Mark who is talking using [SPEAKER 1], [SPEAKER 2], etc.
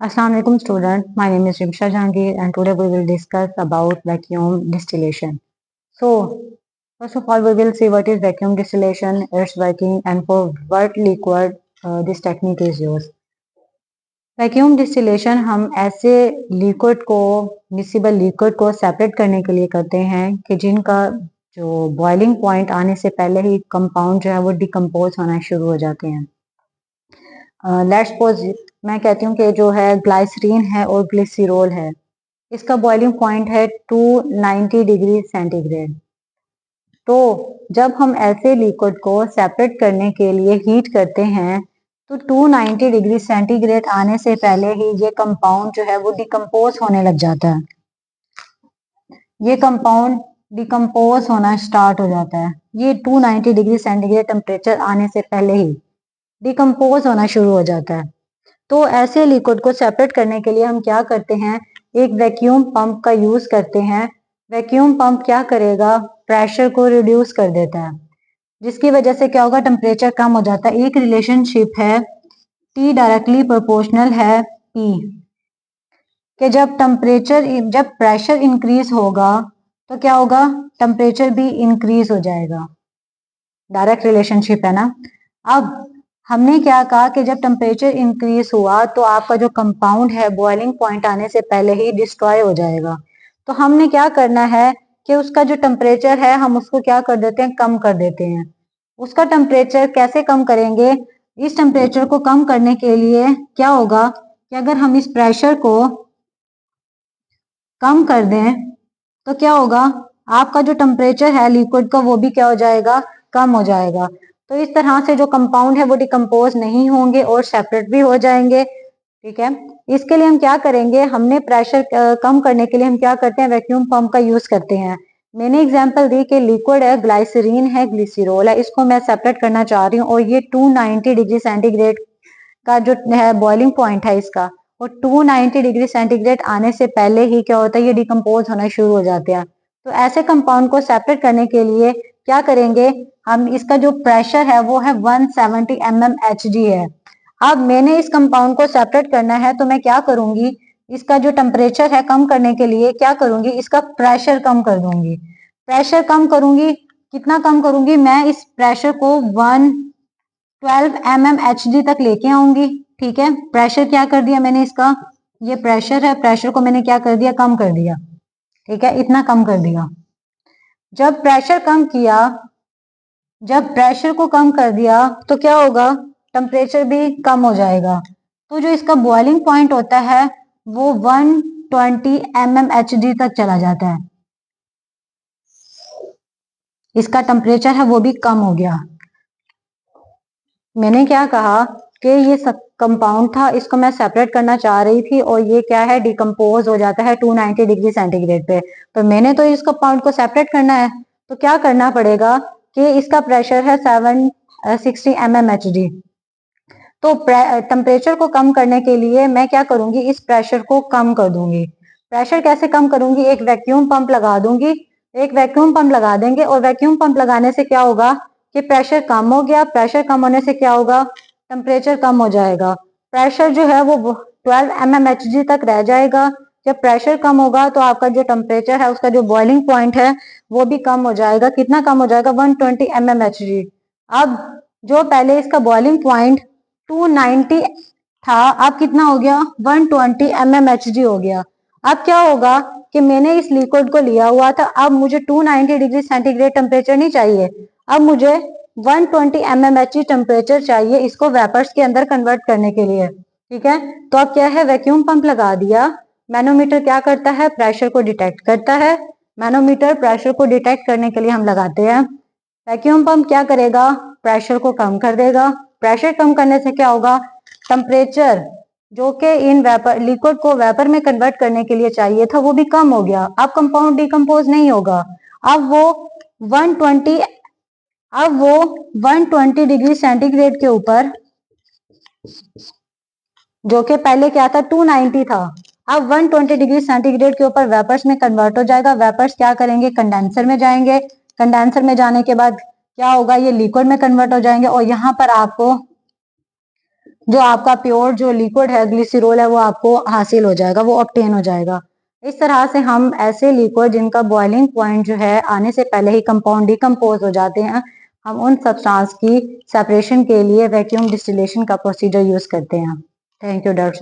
[SPEAKER 1] Assalamu alaikum student. My name is Rimsha Jahangir and today we will discuss about vacuum distillation. So, first of all we will see what is vacuum distillation, its working and for what liquid this technique is used. Vacuum distillation हम ऐसे liquid को miscible liquid को separate करने के लिए करते हैं कि जिनका जो बॉइलिंग पॉइंट आने से पहले ही कंपाउंड जो है वो डिकम्पोज होना शुरू हो जाते हैं। लेट्स सपोज मैं कहती हूँ कि जो है ग्लाइसरीन है और ग्लिसरॉल है, इसका बॉइलिंग पॉइंट है 290 डिग्री सेंटीग्रेड। तो जब हम ऐसे लिक्विड को सेपरेट करने के लिए हीट करते हैं तो 290 डिग्री सेंटीग्रेड आने से पहले ही ये कंपाउंड जो है वो डिकम्पोज होने लग जाता है। ये कंपाउंड डिकम्पोज होना स्टार्ट हो जाता है। ये 290 डिग्री सेंटीग्रेड टेम्परेचर आने से पहले ही डिकम्पोज होना शुरू हो जाता है। तो ऐसे लिक्विड को सेपरेट करने के लिए हम क्या करते हैं, एक वैक्यूम पंप का यूज करते हैं। वैक्यूम पंप क्या करेगा, प्रेशर को रिड्यूस कर देता है, जिसकी वजह से क्या होगा, टेम्परेचर कम हो जाता है। एक रिलेशनशिप है T डायरेक्टली प्रोपोर्शनल है P कि जब प्रेशर इंक्रीज होगा तो क्या होगा, टेम्परेचर भी इंक्रीज हो जाएगा। डायरेक्ट रिलेशनशिप है ना। अब हमने क्या कहा कि जब टेम्परेचर इंक्रीज हुआ तो आपका जो कंपाउंड है बॉइलिंग पॉइंट आने से पहले ही डिस्ट्रॉय हो जाएगा। तो हमने क्या करना है कि उसका जो टेम्परेचर है हम उसको क्या कर देते हैं, कम कर देते हैं। उसका टेम्परेचर कैसे कम करेंगे, इस टेम्परेचर को कम करने के लिए क्या होगा कि अगर हम इस प्रेशर को कम कर दें तो क्या होगा, आपका जो टेम्परेचर है लिक्विड का वो भी क्या हो जाएगा, कम हो जाएगा। तो इस तरह से जो कंपाउंड है वो डिकम्पोज नहीं होंगे और सेपरेट भी हो जाएंगे। ठीक है, इसके लिए हम क्या करेंगे, हमने प्रेशर कम करने के लिए हम क्या करते हैं, वैक्यूम पंप का यूज करते हैं। मैंने एग्जांपल दी कि लिक्विड है, ग्लाइसरीन है, ग्लिसरॉल है, इसको मैं सेपरेट करना चाह रही हूँ और ये 290 डिग्री सेंटीग्रेड का जो है बॉइलिंग पॉइंट है इसका, और 290 डिग्री सेंटीग्रेड आने से पहले ही क्या होता है, ये डिकम्पोज होना शुरू हो जाते हैं। तो ऐसे कंपाउंड को सेपरेट करने के लिए क्या करेंगे, हम इसका जो प्रेशर है वो है 170 mmHg है। अब मैंने इस कंपाउंड को सेपरेट करना है तो मैं क्या करूंगी, इसका जो टेम्परेचर है कम करने के लिए क्या करूंगी, इसका प्रेशर कम कर दूंगी। प्रेशर कम करूंगी, कितना कम करूंगी, मैं इस प्रेशर को 112 mmHg तक लेके आऊंगी। ठीक है, प्रेशर क्या कर दिया मैंने, इसका ये प्रेशर है, प्रेशर को मैंने क्या कर दिया, कम कर दिया। ठीक है, इतना कम कर दिया। जब प्रेशर कम किया, जब प्रेशर को कम कर दिया तो क्या होगा, टेम्परेचर भी कम हो जाएगा। तो जो इसका बॉइलिंग पॉइंट होता है वो 120 mmHg तक चला जाता है। इसका टेम्परेचर है वो भी कम हो गया। मैंने क्या कहा कि ये कंपाउंड था, इसको मैं सेपरेट करना चाह रही थी और ये क्या है, डिकम्पोज हो जाता है 290 डिग्री सेंटीग्रेड पे। तो मैंने तो इस कंपाउंड को सेपरेट करना है, तो क्या करना पड़ेगा कि इसका प्रेशर है 760 mmHg। तो टेम्परेचर को कम करने के लिए मैं क्या करूंगी, इस प्रेशर को कम कर दूंगी। प्रेशर कैसे कम करूंगी, एक वैक्यूम पंप लगा दूंगी। एक वैक्यूम पंप लगा देंगे और वैक्यूम पंप लगाने से क्या होगा कि प्रेशर कम हो गया। प्रेशर कम होने से क्या होगा, टेम्परेचर कम हो जाएगा। प्रेशर जो है वो 12 mmHg तक रह जाएगा। जब प्रेशर कम होगा तो आपका जो टेम्परेचर है उसका जो बॉइलिंग पॉइंट है वो भी कम हो जाएगा। कितना कम हो जाएगा, 120 mmHg। अब जो पहले इसका बॉइलिंग पॉइंट 290 था, अब कितना हो गया, 120 mmHg हो गया। अब क्या होगा कि मैंने इस लिक्विड को लिया हुआ था, अब मुझे 290 डिग्री सेंटीग्रेड टेम्परेचर नहीं चाहिए, अब मुझे 120 mmHg टेम्परेचर चाहिए इसको वेपर्स के अंदर कन्वर्ट करने के लिए। ठीक है, तो अब क्या है, वैक्यूम पंप लगा दिया। मैनोमीटर क्या करता है, प्रेशर को डिटेक्ट करता है। मैनोमीटर प्रेशर को डिटेक्ट करने के लिए हम लगाते हैं। वैक्यूम पंप क्या करेगा, प्रेशर को कम कर देगा। प्रेशर कम करने से क्या होगा, टेम्परेचर जो कि इन वेपर लिक्विड को वेपर में कन्वर्ट करने के लिए चाहिए था वो भी कम हो गया। अब कंपाउंड डिकम्पोज नहीं होगा। अब वो 120 अब वो 120 डिग्री सेंटीग्रेड के ऊपर, जो कि पहले क्या था 290 था, अब 120 डिग्री सेंटीग्रेड के ऊपर वेपर्स में कन्वर्ट हो जाएगा। वेपर्स क्या करेंगे, कंडेंसर में जाएंगे। कंडेंसर में जाने के बाद क्या होगा, ये लिक्विड में कन्वर्ट हो जाएंगे और यहाँ पर आपको जो आपका प्योर जो लिक्विड है ग्लिसरॉल है वो आपको हासिल हो जाएगा, वो ऑब्टेन हो जाएगा। इस तरह से हम ऐसे लिक्विड जिनका बॉइलिंग पॉइंट जो है आने से पहले ही कंपाउंड डिकम्पोज हो जाते हैं, हम उन सब्सटेंस की सेपरेशन के लिए वैक्यूम डिस्टिलेशन का प्रोसीजर यूज करते हैं। Thank you doctor.